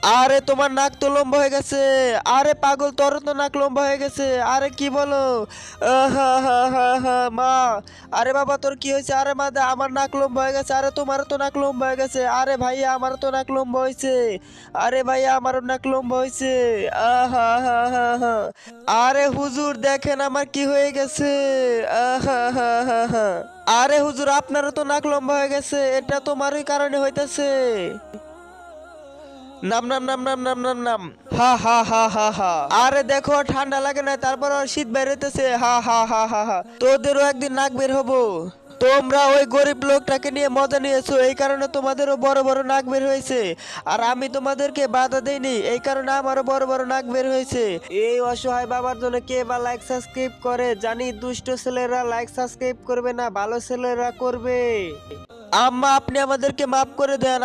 আরে তোমার নাক তো লম্বা হয়ে গেছে। আরে পাগল, তোর তো নাক লম্বা হয়ে গেছে। আরে কি বলো? হা হা হা হা মা। আরে বাবা, তোর কি হয়েছে? আরে মা, আমার নাক লম্বা হয়ে গেছে। আরে তোমারও তো নাক লম্বা হয়ে গেছে। আরে ভাইয়া, আমারও তো নাক লম্বা হয়েছে। আরে ভাইয়া, আমারও নাক লম্বা হয়েছে। আহা হা হা হা। আরে হুজুর, দেখেন আমার কি হয়ে গেছে। আহা হা হা হা। আরে হুজুর, আপনারও তো নাক লম্বা হয়ে গেছে। এটা তোমারই কারণে হইতাছে। নাম নাম নাম নাম নাম নাম নাম। হা হা হা হা হা। আরে দেখো, ঠান্ডা লাগে না, তারপর আর শীত বের হইতেছে। হা হা হা হা হা। তোদেরও একদিন নাক বের হবো। তোমরা ওই গরিব লোকটাকে নিয়ে মজা নিয়েছো, এই কারণে তোমাদেরও বড় বড় নাক বের হয়েছে। আর আমি তোমাদেরকে বাধা দেইনি, এই কারণে আমারও বড় বড় নাক বের হয়েছে। এই অসহায় বাবার জন্য কে বা লাইক সাবস্ক্রাইব করে? জানি দুষ্ট ছেলেরা লাইক সাবস্ক্রাইব করবে না, ভালো ছেলেরা করবে। আম্মা, আপনি আমাদেরকে মাফ করে দেন।